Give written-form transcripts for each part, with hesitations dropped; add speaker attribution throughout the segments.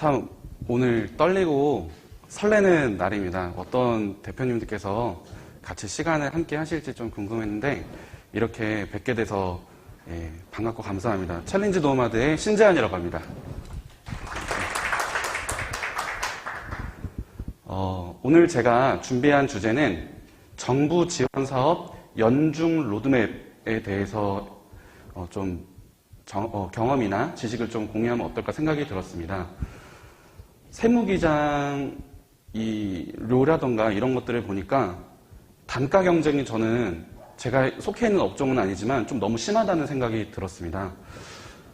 Speaker 1: 참 오늘 떨리고 설레는 날입니다. 어떤 대표님들께서 같이 시간을 함께 하실지 좀 궁금했는데 이렇게 뵙게 돼서 반갑고 감사합니다. 챌린지 노마드의 신재환이라고 합니다. 오늘 제가 준비한 주제는 정부 지원 사업 연중 로드맵에 대해서 경험이나 지식을 좀 공유하면 어떨까 생각이 들었습니다. 세무기장 료라던가 이런 것들을 보니까 단가 경쟁이 저는 제가 속해 있는 업종은 아니지만 좀 너무 심하다는 생각이 들었습니다.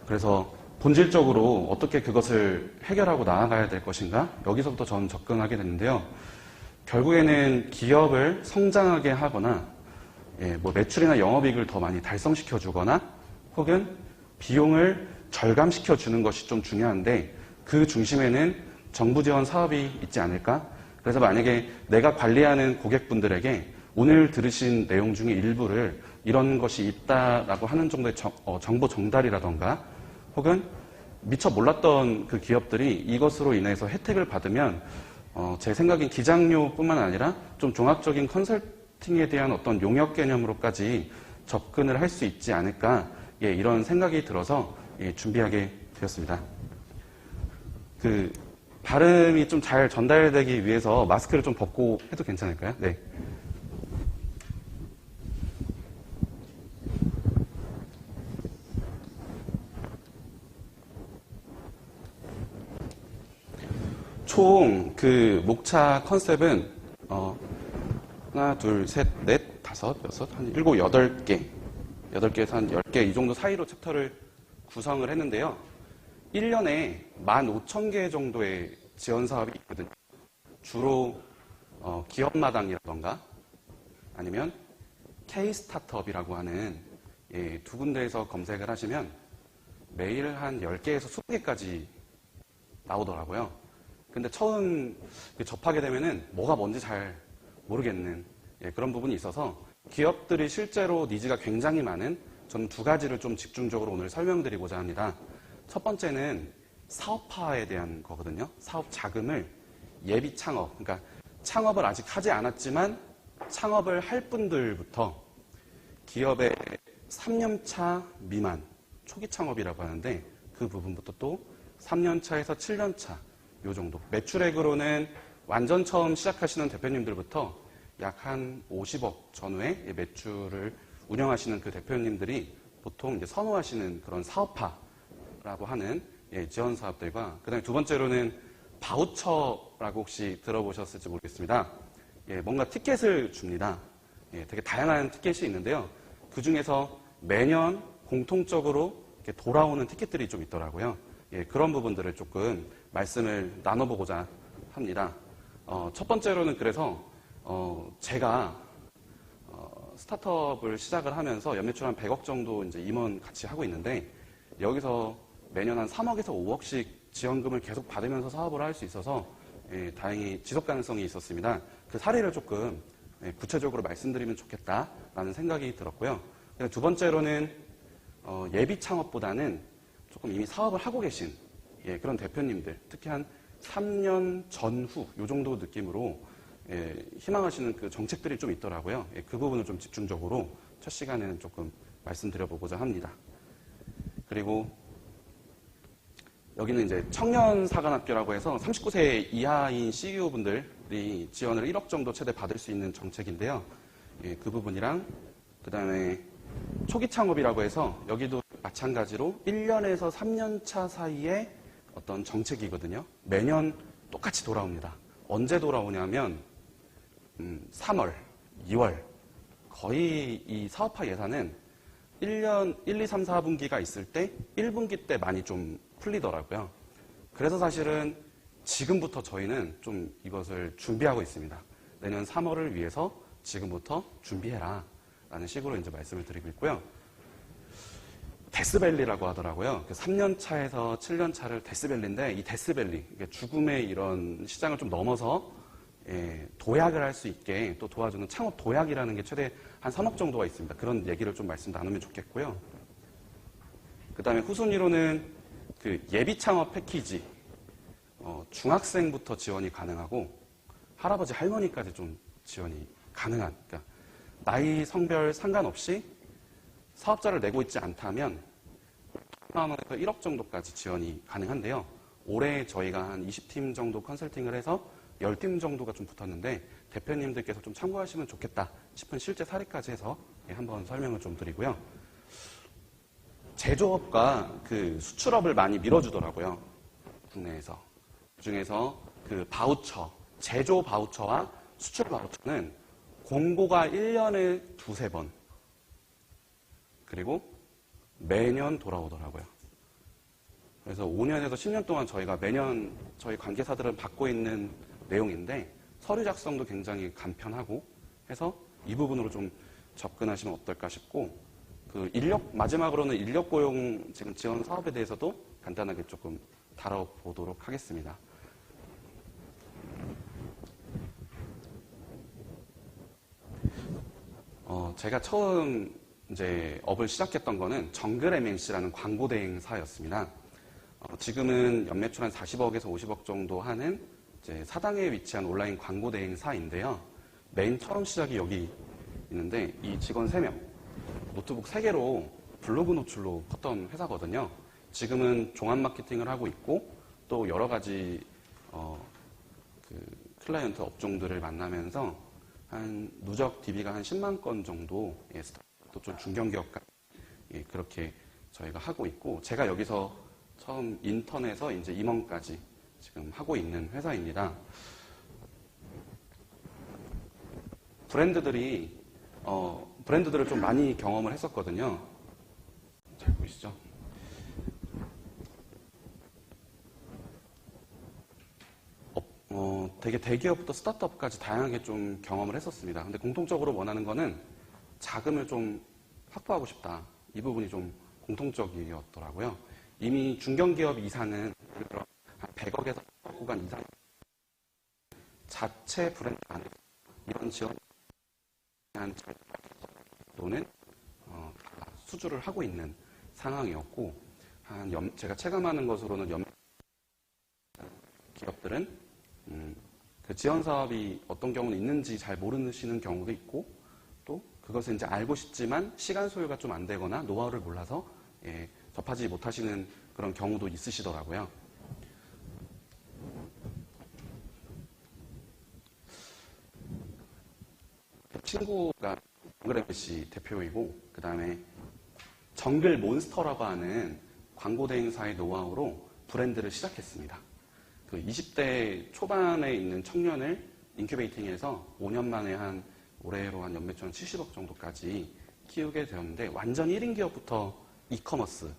Speaker 1: 그래서 본질적으로 어떻게 그것을 해결하고 나아가야 될 것인가? 여기서부터 저는 접근하게 됐는데요. 결국에는 기업을 성장하게 하거나 매출이나 영업이익을 더 많이 달성시켜 주거나 혹은 비용을 절감시켜 주는 것이 좀 중요한데 그 중심에는 정부 지원 사업이 있지 않을까? 그래서 만약에 내가 관리하는 고객분들에게 오늘 들으신 내용 중에 일부를 이런 것이 있다라고 하는 정도의 정보 전달이라던가 혹은 미처 몰랐던 그 기업들이 이것으로 인해서 혜택을 받으면 제 생각엔 기장료뿐만 아니라 좀 종합적인 컨설팅에 대한 어떤 용역 개념으로까지 접근을 할 수 있지 않을까 이런 생각이 들어서 준비하게 되었습니다. 발음이 좀 잘 전달되기 위해서 마스크를 좀 벗고 해도 괜찮을까요? 네. 총 목차 컨셉은 하나, 둘, 셋, 넷, 다섯, 여섯, 한 일곱, 8개, 8개에서 한 10개 이 정도 사이로 챕터를 구성을 했는데요. 1년에 15,000개 정도의 지원 사업이 있거든요. 주로 기업마당이라던가 아니면 K-스타트업이라고 하는 두 군데에서 검색을 하시면 매일 한 10개에서 20개까지 나오더라고요. 근데 처음 접하게 되면은 뭐가 뭔지 잘 모르겠는 그런 부분이 있어서 기업들이 실제로 니즈가 굉장히 많은 저는 두 가지를 좀 집중적으로 오늘 설명드리고자 합니다. 첫 번째는 사업화에 대한 거거든요. 사업 자금을 예비 창업, 그러니까 창업을 아직 하지 않았지만 창업을 할 분들부터 기업의 3년차 미만, 초기 창업이라고 하는데 그 부분부터 또 3년차에서 7년차 요 정도. 매출액으로는 완전 처음 시작하시는 대표님들부터 약 한 50억 전후의 매출을 운영하시는 그 대표님들이 보통 이제 선호하시는 그런 사업화라고 하는 지원 사업들과 그다음에 두 번째로는 바우처라고 혹시 들어보셨을지 모르겠습니다. 뭔가 티켓을 줍니다. 되게 다양한 티켓이 있는데요. 그 중에서 매년 공통적으로 이렇게 돌아오는 티켓들이 좀 있더라고요. 그런 부분들을 조금 말씀을 나눠보고자 합니다. 첫 번째로는 그래서 제가 스타트업을 시작을 하면서 연매출 한 100억 정도 이제 임원 같이 하고 있는데 여기서 매년 한 3억에서 5억씩 지원금을 계속 받으면서 사업을 할 수 있어서 다행히 지속 가능성이 있었습니다. 그 사례를 조금 구체적으로 말씀드리면 좋겠다라는 생각이 들었고요. 두 번째로는 예비 창업보다는 조금 이미 사업을 하고 계신 그런 대표님들, 특히 한 3년 전후 요 정도 느낌으로 희망하시는 그 정책들이 좀 있더라고요. 그 부분을 좀 집중적으로 첫 시간에는 조금 말씀드려보고자 합니다. 그리고 여기는 이제 청년사관학교라고 해서 39세 이하인 CEO분들이 지원을 1억 정도 최대 받을 수 있는 정책인데요. 그 부분이랑 그 다음에 초기 창업이라고 해서 여기도 마찬가지로 1년에서 3년 차 사이에 어떤 정책이거든요. 매년 똑같이 돌아옵니다. 언제 돌아오냐면 3월, 2월 거의 이 사업화 예산은 1년 1, 2, 3, 4분기가 있을 때 1분기 때 많이 좀 풀리더라고요. 그래서 사실은 지금부터 저희는 좀 이것을 준비하고 있습니다. 내년 3월을 위해서 지금부터 준비해라 라는 식으로 이제 말씀을 드리고 있고요. 데스밸리라고 하더라고요. 3년 차에서 7년 차를 데스밸리인데 이 데스밸리, 죽음의 이런 시장을 좀 넘어서 도약을 할 수 있게 또 도와주는 창업 도약이라는 게 최대 한 3억 정도가 있습니다. 그런 얘기를 좀 말씀 나누면 좋겠고요. 그 다음에 후순위로는 그 예비 창업 패키지, 중학생부터 지원이 가능하고 할아버지 할머니까지 좀 지원이 가능한, 그러니까 나이 성별 상관없이 사업자를 내고 있지 않다면 1만 원에서 1억 정도까지 지원이 가능한데요. 올해 저희가 한 20팀 정도 컨설팅을 해서 10팀 정도가 좀 붙었는데 대표님들께서 좀 참고하시면 좋겠다 싶은 실제 사례까지 해서 한번 설명을 좀 드리고요. 제조업과 그 수출업을 많이 밀어주더라고요. 국내에서. 그중에서 그 바우처, 제조 바우처와 수출 바우처는 공고가 1년에 두세 번, 그리고 매년 돌아오더라고요. 그래서 5년에서 10년 동안 저희가 매년 저희 관계사들은 받고 있는 내용인데 서류 작성도 굉장히 간편하고 해서 이 부분으로 좀 접근하시면 어떨까 싶고, 그 마지막으로는 인력 고용 지금 지원 사업에 대해서도 간단하게 조금 다뤄보도록 하겠습니다. 제가 처음 이제 업을 시작했던 거는 정글 MNC라는 광고 대행사였습니다. 지금은 연매출 한 40억에서 50억 정도 하는 이제 사당에 위치한 온라인 광고 대행사인데요. 맨 처음 시작이 여기 있는데 이 직원 3명, 노트북 3개로 블로그 노출로 컸던 회사거든요. 지금은 종합 마케팅을 하고 있고 또 여러 가지 그 클라이언트 업종들을 만나면서 한 누적 DB가 한 10만 건 정도, 또 좀 중견기업까지 그렇게 저희가 하고 있고, 제가 여기서 처음 인턴에서 이제 임원까지 지금 하고 있는 회사입니다. 브랜드들을 좀 많이 경험을 했었거든요. 잘 보이시죠? 되게 대기업부터 스타트업까지 다양하게 좀 경험을 했었습니다. 근데 공통적으로 원하는 거는 자금을 좀 확보하고 싶다. 이 부분이 좀 공통적이었더라고요. 이미 중견기업 이상은 한 100억에서 100억 구간 이상 자체 브랜드 안에 이런 지원 또는 수주를 하고 있는 상황이었고, 제가 체감하는 것으로는 기업들은 그 지원 사업이 어떤 경우는 있는지 잘 모르시는 경우도 있고, 또 그것을 이제 알고 싶지만 시간 소요가 좀 안 되거나 노하우를 몰라서 접하지 못하시는 그런 경우도 있으시더라고요. 친구가 정글 MNC 대표이고, 그 다음에 정글 몬스터라고 하는 광고 대행사의 노하우로 브랜드를 시작했습니다. 그 20대 초반에 있는 청년을 인큐베이팅해서 5년 만에 올해로 한 연매출 한 70억 정도까지 키우게 되었는데, 완전 1인 기업부터 이커머스,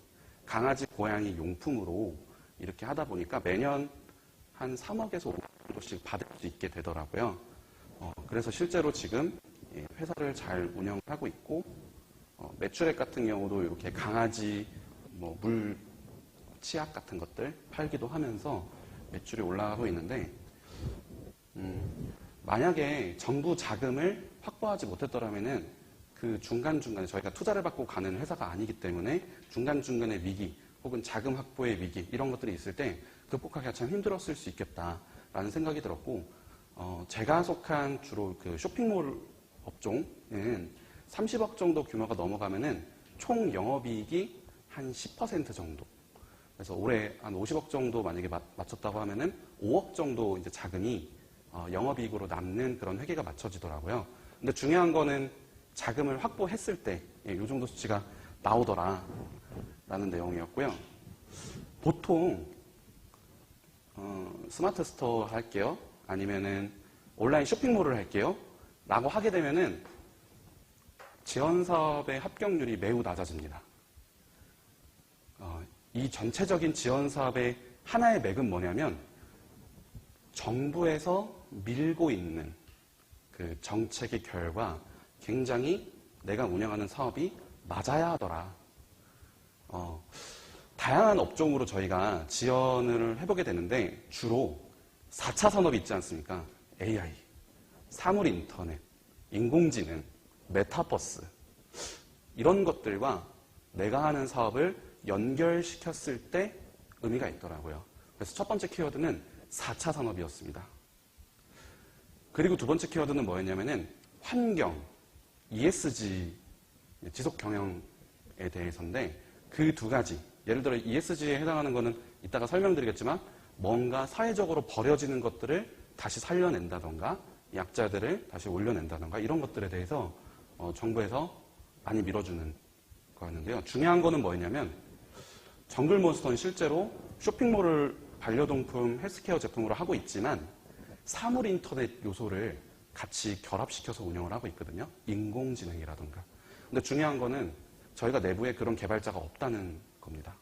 Speaker 1: 강아지, 고양이 용품으로 이렇게 하다 보니까 매년 한 3억에서 5억 정도씩 받을 수 있게 되더라고요. 그래서 실제로 지금 회사를 잘 운영하고 있고, 매출액 같은 경우도 이렇게 강아지, 물, 치약 같은 것들 팔기도 하면서 매출이 올라가고 있는데, 만약에 정부 자금을 확보하지 못했더라면은 그 중간중간에 저희가 투자를 받고 가는 회사가 아니기 때문에 중간중간의 위기 혹은 자금 확보의 위기 이런 것들이 있을 때 극복하기가 참 힘들었을 수 있겠다라는 생각이 들었고, 제가 속한 주로 그 쇼핑몰 업종은 30억 정도 규모가 넘어가면은 총 영업이익이 한 10% 정도. 그래서 올해 한 50억 정도 만약에 맞췄다고 하면은 5억 정도 이제 자금이 영업이익으로 남는 그런 회계가 맞춰지더라고요. 근데 중요한 거는 자금을 확보했을 때 이 정도 수치가 나오더라라는 내용이었고요. 보통 스마트 스토어 할게요. 아니면은 온라인 쇼핑몰을 할게요. 라고 하게 되면은 지원 사업의 합격률이 매우 낮아집니다. 이 전체적인 지원 사업의 하나의 맥은 뭐냐면 정부에서 밀고 있는 그 정책의 결과 굉장히 내가 운영하는 사업이 맞아야 하더라. 다양한 업종으로 저희가 지원을 해보게 되는데 주로 4차 산업이 있지 않습니까? AI, 사물 인터넷, 인공지능, 메타버스 이런 것들과 내가 하는 사업을 연결시켰을 때 의미가 있더라고요. 그래서 첫 번째 키워드는 4차 산업이었습니다. 그리고 두 번째 키워드는 뭐였냐면은 환경, ESG, 지속 경영에 대해서인데 그 두 가지, 예를 들어 ESG에 해당하는 거는 이따가 설명드리겠지만 뭔가 사회적으로 버려지는 것들을 다시 살려낸다던가 약자들을 다시 올려낸다던가 이런 것들에 대해서 정부에서 많이 밀어주는 거였는데요. 중요한 거는 뭐였냐면 정글몬스터는 실제로 쇼핑몰을 반려동품 헬스케어 제품으로 하고 있지만 사물 인터넷 요소를 같이 결합시켜서 운영을 하고 있거든요. 인공지능이라던가. 근데 중요한 거는 저희가 내부에 그런 개발자가 없다는 겁니다.